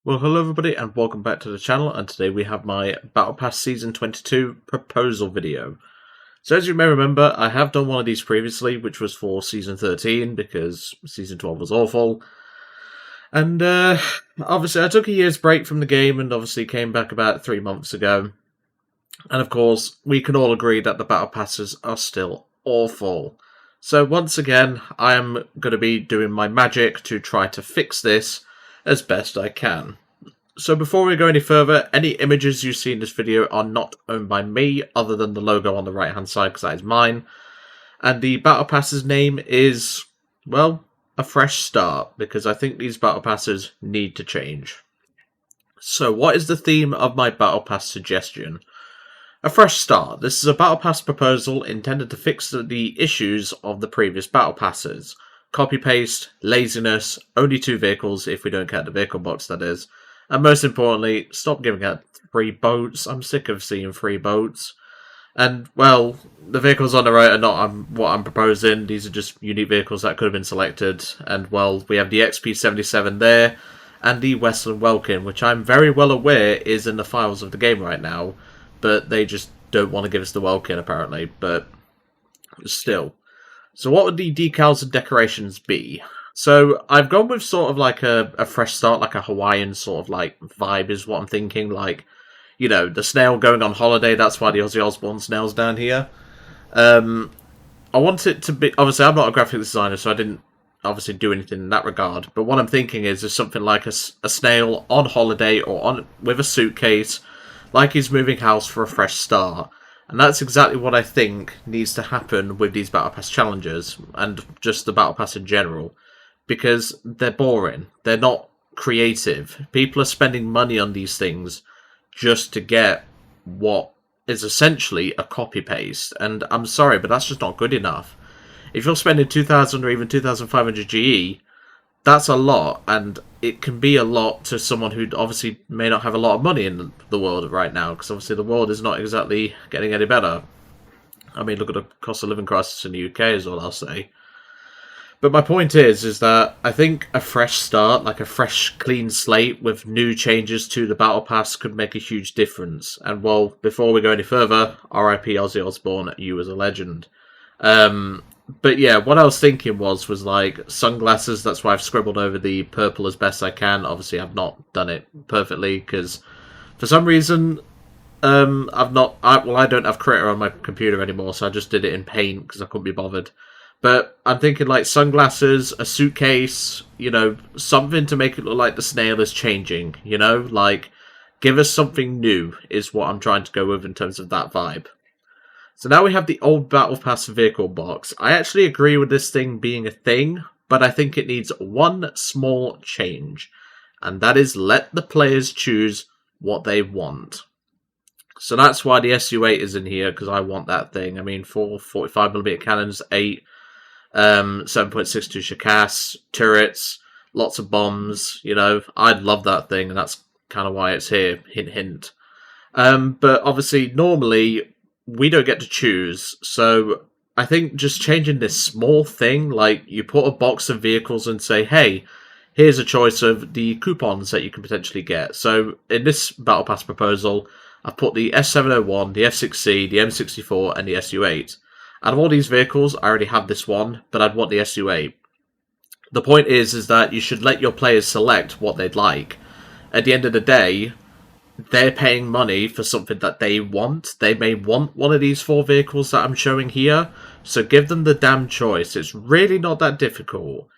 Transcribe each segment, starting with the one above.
Well, hello everybody and welcome back to the channel, and today we have my Battle Pass Season 22 proposal video. So as you may remember, I have done one of these previously, which was for Season 13 because Season 12 was awful. And obviously I took a year's break from the game and obviously came back about 3 months ago. And of course, we can all agree that the Battle Passes are still awful. So once again, I am going to be doing my magic to try to fix this as best I can. So before we go any further, any images you see in this video are not owned by me, other than the logo on the right hand side, because that is mine. And the Battle Pass's name is, well, a fresh start, because I think these Battle Passes need to change. So what is the theme of my Battle Pass suggestion? A fresh start. This is a Battle Pass proposal intended to fix the issues of the previous Battle Passes. Copy-paste, laziness, only 2 vehicles, if we don't count the vehicle box, that is. And most importantly, stop giving out free boats. I'm sick of seeing free boats. And, well, the vehicles on the right are not what I'm proposing. These are just unique vehicles that could have been selected. And, well, we have the XP77 there, and the Westland Welkin, which I'm very well aware is in the files of the game right now. But they just don't want to give us the Welkin, apparently. But still. So what would the decals and decorations be? So I've gone with sort of like a fresh start, like a Hawaiian sort of like vibe is what I'm thinking. Like, you know, the snail going on holiday, that's why the Ozzy Osbourne snail's down here. I want it to be, obviously I'm not a graphic designer, so I didn't obviously do anything in that regard. But what I'm thinking is something like a snail on holiday or on with a suitcase, like he's moving house for a fresh start. And that's exactly what I think needs to happen with these Battle Pass challenges, and just the Battle Pass in general. Because they're boring. They're not creative. People are spending money on these things just to get what is essentially a copy-paste. And I'm sorry, but that's just not good enough. If you're spending 2,000 or even 2,500 GE, that's a lot, and it can be a lot to someone who obviously may not have a lot of money in the world right now, because obviously the world is not exactly getting any better. I mean, look at the cost of living crisis in the UK is all I'll say. But my point is that I think a fresh start, like a fresh, clean slate with new changes to the Battle Pass could make a huge difference. And, well, before we go any further, RIP Ozzy Osbourne, you as a legend. But yeah, what I was thinking was like sunglasses. That's why I've scribbled over the purple as best I can. Obviously, I've not done it perfectly because for some reason, I don't have Creator on my computer anymore, so I just did it in Paint because I couldn't be bothered. But I'm thinking like sunglasses, a suitcase, you know, something to make it look like the snail is changing, you know? Like, give us something new is what I'm trying to go with in terms of that vibe. So now we have the old Battle Pass vehicle box. I actually agree with this thing being a thing, but I think it needs one small change. And that is let the players choose what they want. So that's why the SU-8 is in here, because I want that thing. I mean, 4 45mm cannons, 8 7.62 Shakass, turrets, lots of bombs, you know, I'd love that thing, and that's kind of why it's here, hint hint. But obviously, normally, we don't get to choose, so I think just changing this small thing, like you put a box of vehicles and say, hey, here's a choice of the coupons that you can potentially get. So in this Battle Pass proposal, I've put the S701, the F6C, the M64, and the SU-8. Out of all these vehicles, I already have this one, but I'd want the SU-8. The point is that you should let your players select what they'd like. At the end of the day, they're paying money for something that they want. They may want one of these 4 vehicles that I'm showing here, so give them the damn choice. It's really not that difficult.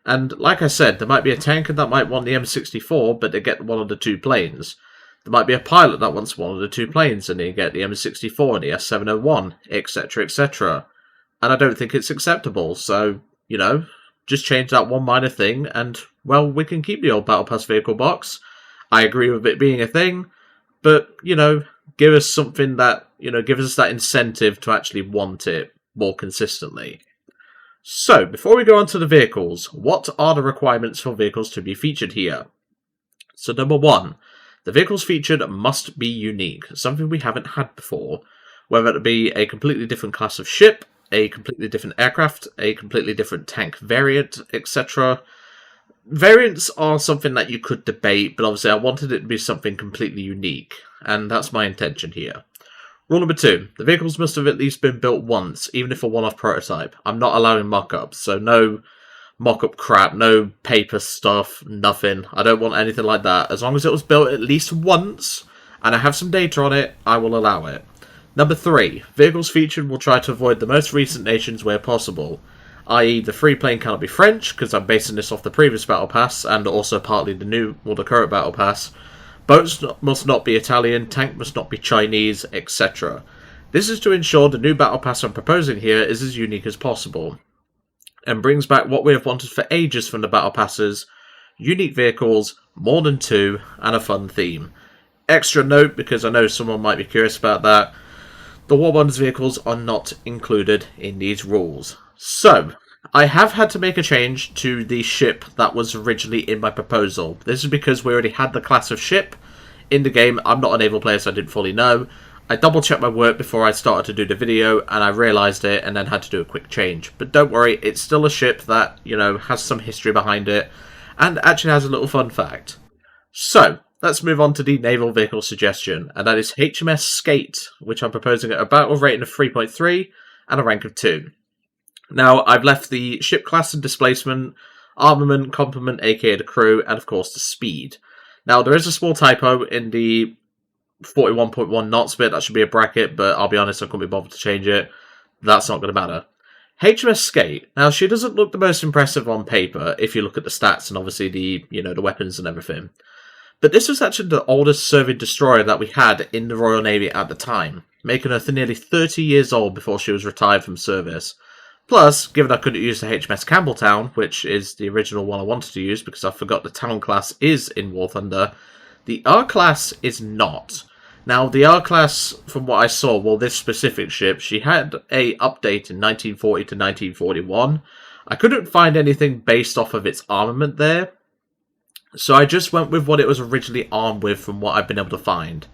And like I said, there might be a tanker that might want the M64, but they get one of the 2 planes. There might be a pilot that wants one of the 2 planes, and they get the M64 and the S701, etc, etc. And I don't think it's acceptable, so, you know, just change that one minor thing, and, well, we can keep the old Battle Pass vehicle box. I agree with it being a thing, but, you know, give us something that, you know, give us that incentive to actually want it more consistently. So, before we go on to the vehicles, what are the requirements for vehicles to be featured here? So, number 1, the vehicles featured must be unique, something we haven't had before, whether it be a completely different class of ship, a completely different aircraft, a completely different tank variant, etc. Variants are something that you could debate, but obviously I wanted it to be something completely unique, and that's my intention here. Rule number 2. The vehicles must have at least been built once, even if a one-off prototype. I'm not allowing mock-ups, so no mock-up crap, no paper stuff, nothing. I don't want anything like that. As long as it was built at least once, and I have some data on it, I will allow it. Number 3. Vehicles featured will try to avoid the most recent nations where possible, i.e. the free plane cannot be French, because I'm basing this off the previous Battle Pass, and also partly the current Battle Pass. Boats must not be Italian, tank must not be Chinese, etc. This is to ensure the new Battle Pass I'm proposing here is as unique as possible, and brings back what we have wanted for ages from the Battle Passes: unique vehicles, more than 2, and a fun theme. Extra note, because I know someone might be curious about that, the Warbonds vehicles are not included in these rules. So, I have had to make a change to the ship that was originally in my proposal. This is because we already had the class of ship in the game. I'm not a naval player, so I didn't fully know. I double checked my work before I started to do the video, and I realised it, and then had to do a quick change. But don't worry, it's still a ship that, has some history behind it, and actually has a little fun fact. So, let's move on to the naval vehicle suggestion, and that is HMS Skate, which I'm proposing at a battle rating of 3.3 and a rank of 2. Now, I've left the ship class and displacement, armament, complement, aka the crew, and of course the speed. Now, there is a small typo in the 41.1 knots bit. That should be a bracket, but I'll be honest, I couldn't be bothered to change it. That's not going to matter. HMS Skate. Now, she doesn't look the most impressive on paper if you look at the stats and obviously the weapons and everything. But this was actually the oldest serving destroyer that we had in the Royal Navy at the time, making her nearly 30 years old before she was retired from service. Plus, given I couldn't use the HMS Campbelltown, which is the original one I wanted to use because I forgot the Town class is in War Thunder, the R class is not. Now, the R class, from what I saw, well, this specific ship, she had a update in 1940 to 1941. I couldn't find anything based off of its armament there, so I just went with what it was originally armed with from what I've been able to find.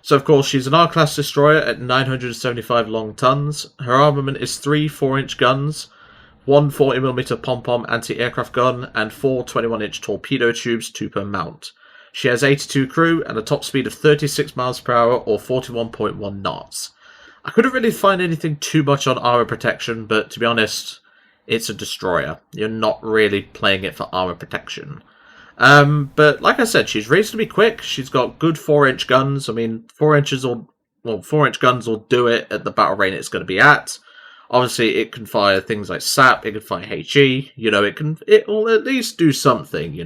So, of course, she's an R-class destroyer at 975 long tons. Her armament is 3 4-inch guns, 1 40mm pom-pom anti-aircraft gun, and 4 21-inch torpedo tubes, 2 per mount. She has 82 crew and a top speed of 36 miles per hour or 41.1 knots. I couldn't really find anything too much on armor protection, but to be honest, it's a destroyer. You're not really playing it for armor protection. But like I said, she's reasonably quick. She's got good 4-inch guns. I mean, 4-inch guns will do it at the battle rate it's going to be at. Obviously, it can fire things like SAP, it can fire HE, it'll at least do something,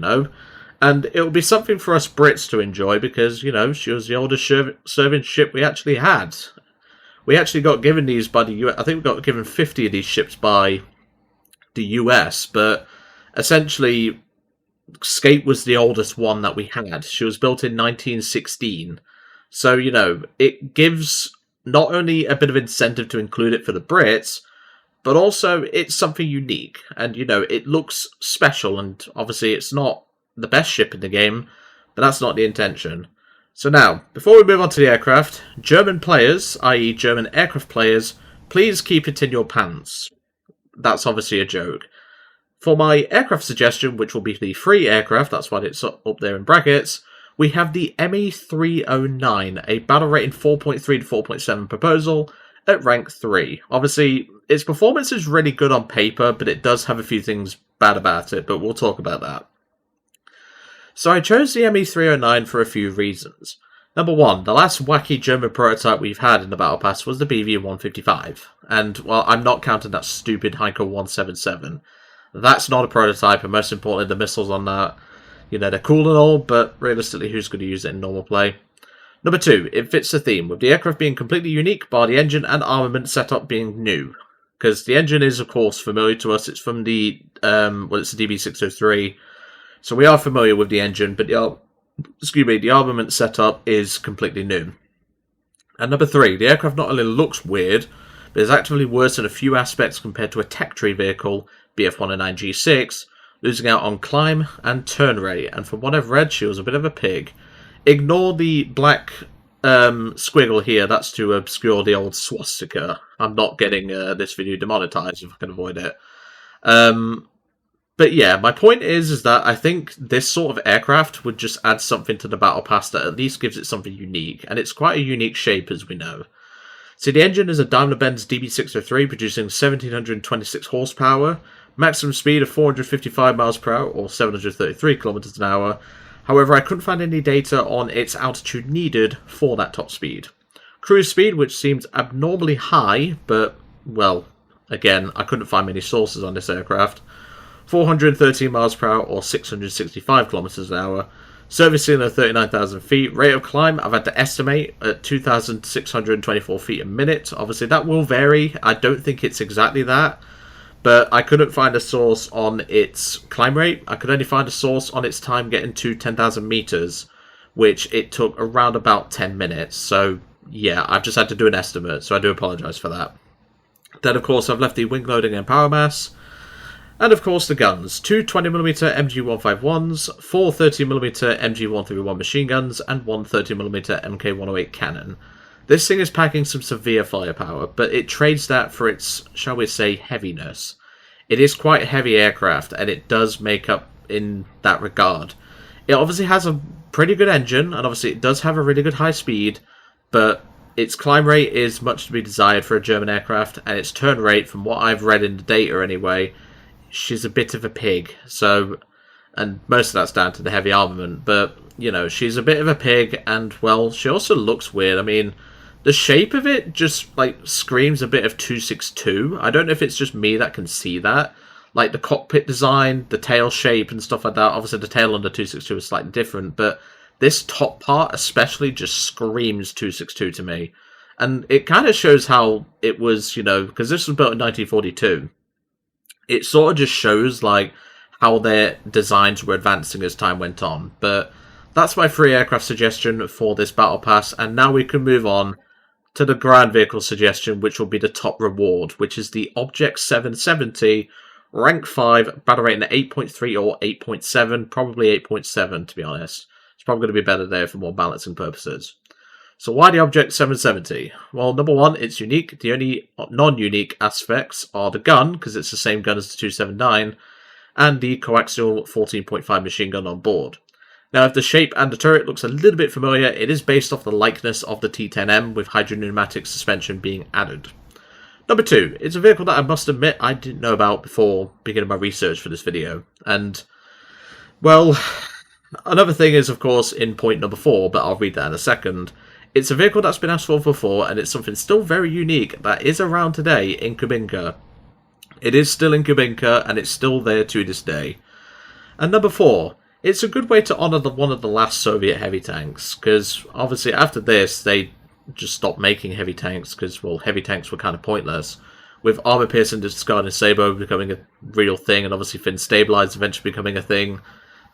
And it'll be something for us Brits to enjoy because, she was the oldest serving ship we actually had. We actually got given these by the US. I think we got given 50 of these ships by the US, but essentially Skate was the oldest one that we had. She was built in 1916. So, it gives not only a bit of incentive to include it for the Brits, but also it's something unique. And, it looks special. And obviously it's not the best ship in the game, but that's not the intention. So now, before we move on to the aircraft, German players, i.e. German aircraft players, please keep it in your pants. That's obviously a joke. For my aircraft suggestion, which will be the free aircraft, that's why it's up there in brackets, we have the ME-309, a battle rating 4.3 to 4.7 proposal at rank 3. Obviously, its performance is really good on paper, but it does have a few things bad about it, but we'll talk about that. So I chose the ME-309 for a few reasons. Number 1, the last wacky German prototype we've had in the Battle Pass was the BV-155, and, well, I'm not counting that stupid Heinkel 177. That's not a prototype, and most importantly, the missiles on that, they're cool and all, but realistically, who's going to use it in normal play? Number 2, it fits the theme, with the aircraft being completely unique, bar the engine and armament setup being new. Because the engine is, of course, familiar to us. It's from the, it's the DB603, so we are familiar with the engine, but the armament setup is completely new. And number 3, the aircraft not only looks weird, but is actively worse in a few aspects compared to a tech tree vehicle, BF-109G6, losing out on climb and turn rate, and from what I've read, she was a bit of a pig. Ignore the black squiggle here, that's to obscure the old swastika. I'm not getting this video demonetized if I can avoid it. But yeah, my point is that I think this sort of aircraft would just add something to the Battle Pass that at least gives it something unique, and it's quite a unique shape, as we know. So the engine is a Daimler-Benz DB603 producing 1726 horsepower, maximum speed of 455 miles per hour or 733 kilometers an hour. However, I couldn't find any data on its altitude needed for that top speed. Cruise speed, which seems abnormally high, but, well, again, I couldn't find many sources on this aircraft. 413 miles per hour or 665 kilometers an hour. Service ceiling of 39,000 feet. Rate of climb, I've had to estimate at 2,624 feet a minute. Obviously, that will vary. I don't think it's exactly that. But I couldn't find a source on its climb rate. I could only find a source on its time getting to 10,000 meters, which it took around about 10 minutes. So, yeah, I've just had to do an estimate, so I do apologize for that. Then, of course, I've left the wing loading and power mass. And of course the guns, two 20mm MG151s, four 30mm MG131 machine guns, and one 30mm MK108 cannon. This thing is packing some severe firepower, but it trades that for its, shall we say, heaviness. It is quite a heavy aircraft, and it does make up in that regard. It obviously has a pretty good engine, and obviously it does have a really good high speed, but its climb rate is much to be desired for a German aircraft, and its turn rate, from what I've read in the data anyway, she's a bit of a pig, so, and most of that's down to the heavy armament, but, you know, she's a bit of a pig, and, well, she also looks weird. I mean, the shape of it just, like, screams a bit of 262. I don't know if it's just me that can see that. Like, the cockpit design, the tail shape and stuff like that, obviously the tail under 262 is slightly different, but this top part especially just screams 262 to me. And it kind of shows how it was, you know, because this was built in 1942. It sort of just shows, like, how their designs were advancing as time went on. But that's my free aircraft suggestion for this Battle Pass. And now we can move on to the ground vehicle suggestion, which will be the top reward, which is the Object 770, rank 5, battle rating at 8.3 or 8.7, probably 8.7 to be honest. It's probably going to be better there for more balancing purposes. So why the Object 770? Well, number one, it's unique. The only non-unique aspects are the gun, because it's the same gun as the 279, and the coaxial 14.5 machine gun on board. Now, if the shape and the turret looks a little bit familiar, it is based off the likeness of the T10M, with hydropneumatic suspension being added. Number two, it's a vehicle that I must admit I didn't know about before beginning my research for this video. And, well, another thing is, of course, in point number 4, but I'll read that in a second. It's a vehicle that's been asked for before, and it's something still very unique that is around today in Kubinka. It is still in Kubinka, and it's still there to this day. And number 4, it's a good way to honour one of the last Soviet heavy tanks, because obviously after this they just stopped making heavy tanks, because, well, heavy tanks were kind of pointless. With armour-piercing discarding Sabo becoming a real thing, and obviously fin stabilized eventually becoming a thing,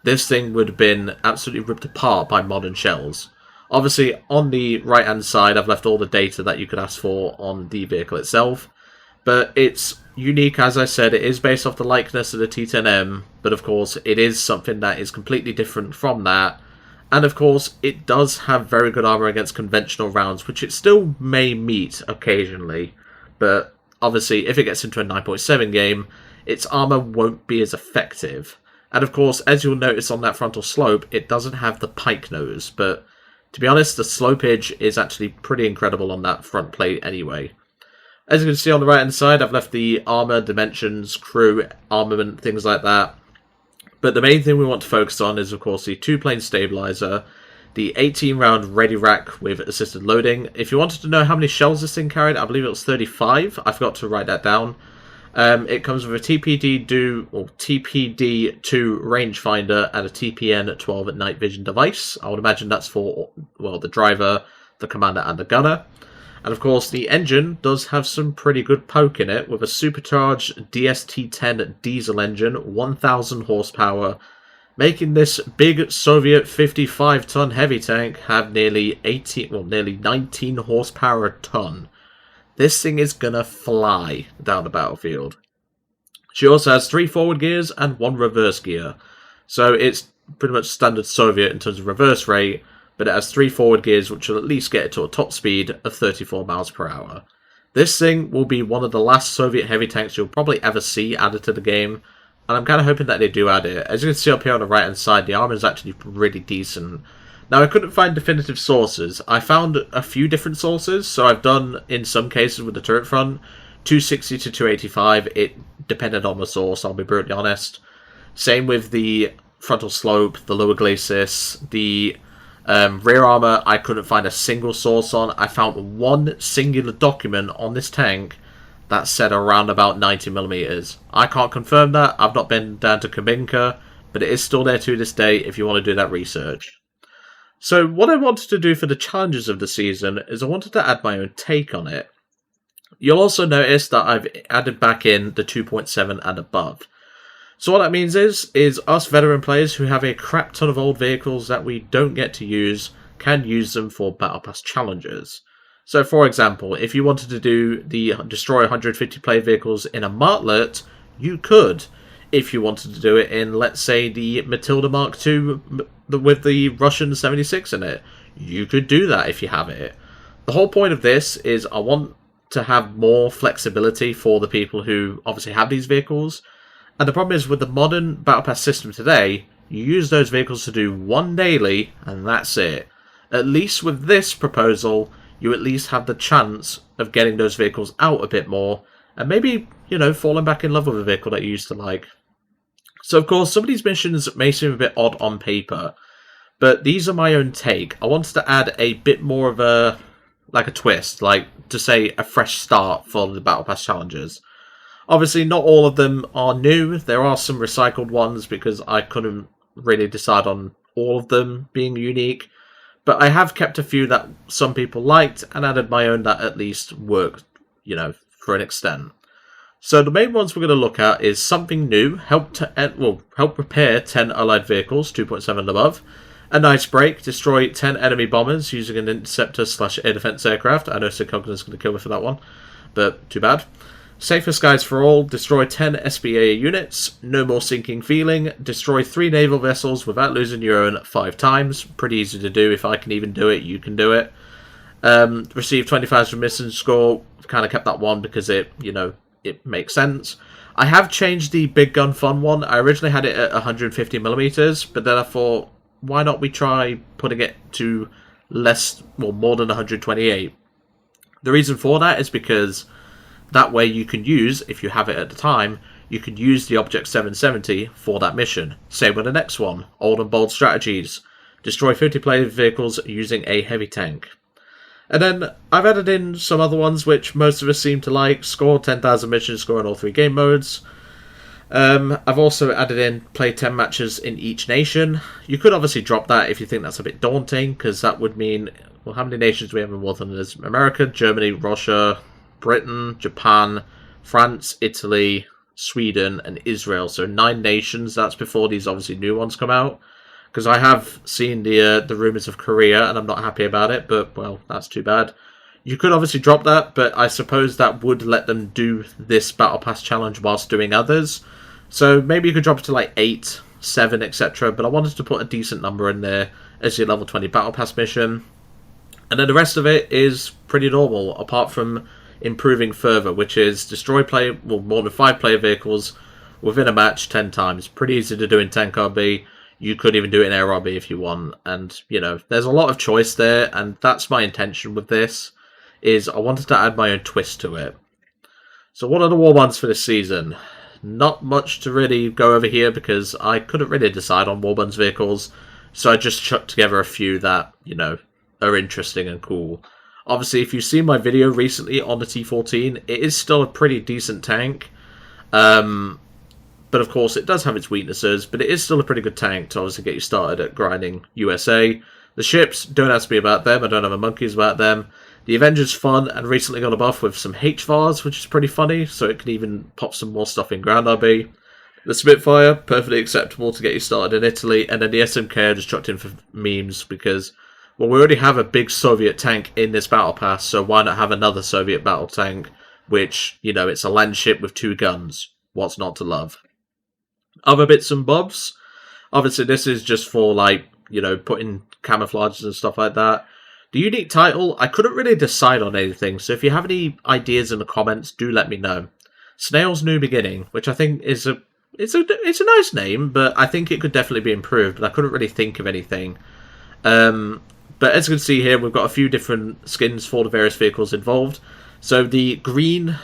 this thing would have been absolutely ripped apart by modern shells. Obviously, on the right-hand side, I've left all the data that you could ask for on the vehicle itself. But it's unique, as I said. It is based off the likeness of the T10M. But, of course, it is something that is completely different from that. And, of course, it does have very good armor against conventional rounds, which it still may meet occasionally. But, obviously, if it gets into a 9.7 game, its armor won't be as effective. And, of course, as you'll notice on that frontal slope, it doesn't have the pike nose. But to be honest, the slopage is actually pretty incredible on that front plate anyway. As you can see on the right hand side, I've left the armor, dimensions, crew, armament, things like that. But the main thing we want to focus on is, of course, the 2-plane stabilizer, the 18-round ready rack with assisted loading. If you wanted to know how many shells this thing carried, I believe it was 35. I forgot to write that down. It comes with a TPD2 rangefinder and a TPN-12 night vision device. I would imagine that's for, well, the driver, the commander, and the gunner. And of course, the engine does have some pretty good poke in it, with a supercharged DST-10 diesel engine, 1,000 horsepower, making this big Soviet 55-ton heavy tank have nearly 19 horsepower a ton. This thing is gonna fly down the battlefield. She also has 3 forward gears and 1 reverse gear. So it's pretty much standard Soviet in terms of reverse rate, but it has 3 forward gears which will at least get it to a top speed of 34 miles per hour. This thing will be one of the last Soviet heavy tanks you'll probably ever see added to the game, and I'm kind of hoping that they do add it. As you can see up here on the right hand side, the armor is actually really decent. Now, I couldn't find definitive sources. I found a few different sources, so I've done, in some cases with the turret front, 260 to 285. It depended on the source, I'll be brutally honest. Same with the frontal slope, the lower glacis, the rear armor, I couldn't find a single source on. I found one singular document on this tank that said around about 90mm. I can't confirm that. I've not been down to Kabinka, but it is still there to this day if you want to do that research. So what I wanted to do for the challenges of the season is I wanted to add my own take on it. You'll also notice that I've added back in the 2.7 and above. So what that means is us veteran players who have a crap ton of old vehicles that we don't get to use can use them for Battle Pass challenges. So for example, if you wanted to do the destroy 150 player vehicles in a Martlet, you could. If you wanted to do it in, let's say, the Matilda Mark II with the Russian 76 in it, you could do that if you have it. The whole point of this is I want to have more flexibility for the people who obviously have these vehicles. And the problem is with the modern Battle Pass system today, you use those vehicles to do one daily and that's it. At least with this proposal, you at least have the chance of getting those vehicles out a bit more and maybe, you know, falling back in love with a vehicle that you used to like. So, of course, some of these missions may seem a bit odd on paper, but these are my own take. I wanted to add a bit more of a twist, like, to say, a fresh start for the Battle Pass challenges. Obviously, not all of them are new. There are some recycled ones because I couldn't really decide on all of them being unique. But I have kept a few that some people liked and added my own that at least worked, you know, for an extent. So the main ones we're going to look at is something new, help repair 10 allied vehicles, 2.7 and above. A nice break, destroy 10 enemy bombers using an interceptor/air defense aircraft. I know Sid Cogden's going to kill me for that one, but too bad. Safer skies for all, destroy 10 SBA units, no more sinking feeling, destroy 3 naval vessels without losing your own 5 times. Pretty easy to do. If I can even do it, you can do it. Receive 25 mission score. Kind of kept that one because it makes sense. I have changed the big gun fun one. I originally had it at 150mm, but then I thought, why not we try putting it to more than 128? The reason for that is because that way you can use, if you have it at the time, you can use the Object 770 for that mission. Same with the next one, Old and Bold Strategies. Destroy 50 player vehicles using a heavy tank. And then I've added in some other ones which most of us seem to like. Score 10,000 mission score in all 3 game modes. I've also added in play 10 matches in each nation. You could obviously drop that if you think that's a bit daunting, because that would mean, well, how many nations do we have in War Thunder? There's America, Germany, Russia, Britain, Japan, France, Italy, Sweden, and Israel. So 9 nations. That's before these obviously new ones come out. Because I have seen the rumours of Korea, and I'm not happy about it, but, well, that's too bad. You could obviously drop that, but I suppose that would let them do this Battle Pass challenge whilst doing others. So maybe you could drop it to like 8, 7, etc. But I wanted to put a decent number in there as your level 20 Battle Pass mission. And then the rest of it is pretty normal, apart from improving further, which is destroy more than 5 player vehicles within a match 10 times. Pretty easy to do in Tank RB. You could even do it in Air RB if you want. And, you know, there's a lot of choice there, and that's my intention with this, is I wanted to add my own twist to it. So what are the warbands for this season? Not much to really go over here because I couldn't really decide on warbands vehicles, so I just chucked together a few that, you know, are interesting and cool. Obviously, if you've seen my video recently on the T14, it is still a pretty decent tank. But of course, it does have its weaknesses, but it is still a pretty good tank to obviously get you started at grinding USA. The ships, don't ask me about them, I don't have a monkeys about them. The Avenger's fun, and recently got a buff with some HVARs, which is pretty funny, so it can even pop some more stuff in Ground RB. The Spitfire, perfectly acceptable to get you started in Italy, and then the SMK I just chucked in for memes, because, well, we already have a big Soviet tank in this battle pass, so why not have another Soviet battle tank, which, you know, it's a land ship with 2 guns. What's not to love? Other bits and bobs. Obviously, this is just for, like, you know, putting camouflages and stuff like that. The unique title, I couldn't really decide on anything, so if you have any ideas in the comments, do let me know. Snail's New Beginning, which I think is a it's a nice name, but I think it could definitely be improved. But I couldn't really think of anything. But as you can see here, we've got a few different skins for the various vehicles involved. So the green,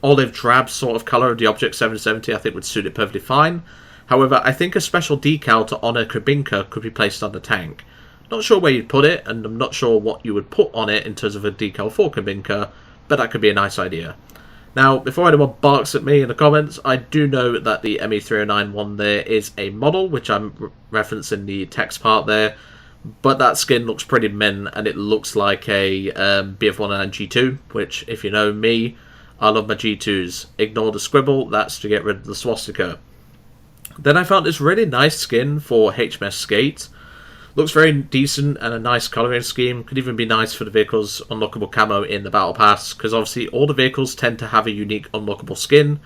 olive drab sort of colour of the Object 770 I think would suit it perfectly fine. However, I think a special decal to honour Kubinka could be placed on the tank. Not sure where you'd put it, and I'm not sure what you would put on it in terms of a decal for Kubinka, but that could be a nice idea. Now, before anyone barks at me in the comments, I do know that the ME309 one there is a model, which I'm referencing the text part there, but that skin looks pretty min, and it looks like a BF19 G2, which, if you know me, I love my G2s. Ignore the scribble, that's to get rid of the swastika. Then I found this really nice skin for HMS Skate. Looks very decent and a nice colouring scheme. Could even be nice for the vehicle's unlockable camo in the Battle Pass, because obviously all the vehicles tend to have a unique unlockable skin.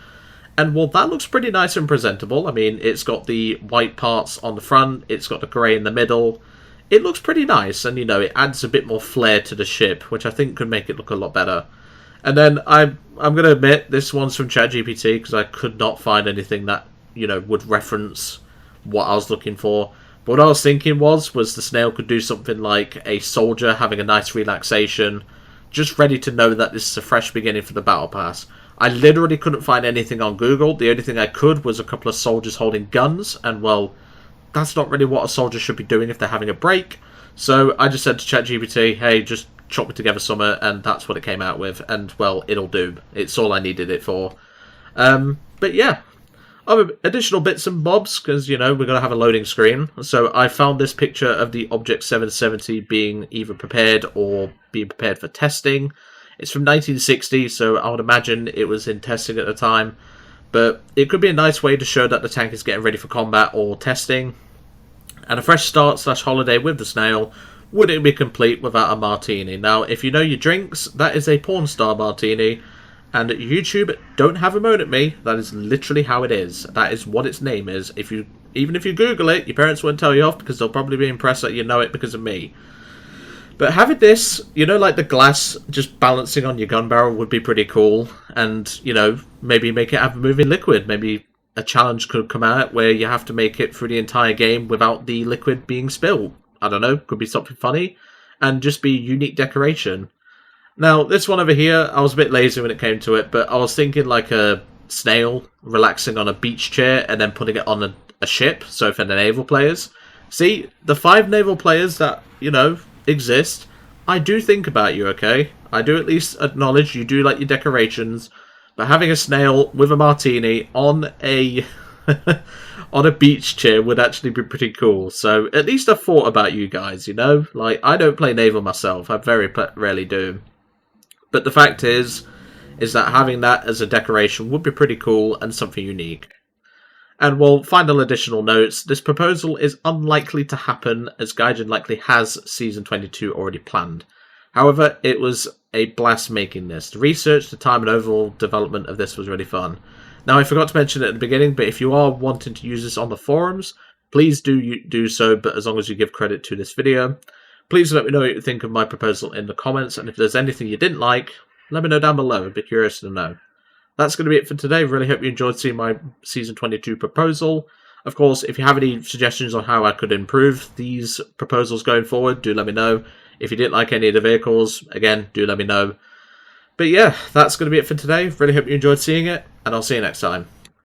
And well, that looks pretty nice and presentable. I mean, it's got the white parts on the front, it's got the grey in the middle. It looks pretty nice, and you know, it adds a bit more flair to the ship, which I think could make it look a lot better. And then I'm going to admit, this one's from ChatGPT, because I could not find anything that, you know, would reference what I was looking for. But what I was thinking was the snail could do something like a soldier having a nice relaxation, just ready to know that this is a fresh beginning for the Battle Pass. I literally couldn't find anything on Google. The only thing I could was a couple of soldiers holding guns, and well, that's not really what a soldier should be doing if they're having a break. So I just said to ChatGPT, hey, just chop me together something, and that's what it came out with, and well, it'll do. It's all I needed it for. But yeah. Other additional bits and bobs, because, you know, we're going to have a loading screen. So I found this picture of the Object 770 being either prepared or being prepared for testing. It's from 1960, so I would imagine it was in testing at the time. But it could be a nice way to show that the tank is getting ready for combat or testing. And a fresh start / holiday with the snail wouldn't be complete without a martini. Now, if you know your drinks, that is a porn star martini. And YouTube, don't have a moan at me. That is literally how it is. That is what its name is. Even if you Google it, your parents won't tell you off because they'll probably be impressed that you know it because of me. But having this, you know, like the glass just balancing on your gun barrel would be pretty cool. And, you know, maybe make it have a moving liquid. Maybe a challenge could come out where you have to make it through the entire game without the liquid being spilled. I don't know. Could be something funny. And just be unique decoration. Now, this one over here, I was a bit lazy when it came to it, but I was thinking like a snail relaxing on a beach chair and then putting it on a ship, so for the naval players. See, the 5 naval players that, you know, exist, I do think about you, okay? I do at least acknowledge you do like your decorations, but having a snail with a martini on a on a beach chair would actually be pretty cool. So at least I thought about you guys, you know? Like, I don't play naval myself, I very rarely do. But the fact is that having that as a decoration would be pretty cool and something unique. And well, final additional notes, this proposal is unlikely to happen as Gaijin likely has Season 22 already planned. However, it was a blast making this. The research, the time and overall development of this was really fun. Now, I forgot to mention it at the beginning, but if you are wanting to use this on the forums, please do so, but as long as you give credit to this video. Please let me know what you think of my proposal in the comments, and if there's anything you didn't like, let me know down below. I'd be curious to know. That's going to be it for today. Really hope you enjoyed seeing my Season 22 proposal. Of course, if you have any suggestions on how I could improve these proposals going forward, do let me know. If you didn't like any of the vehicles, again, do let me know. But yeah, that's going to be it for today. Really hope you enjoyed seeing it, and I'll see you next time.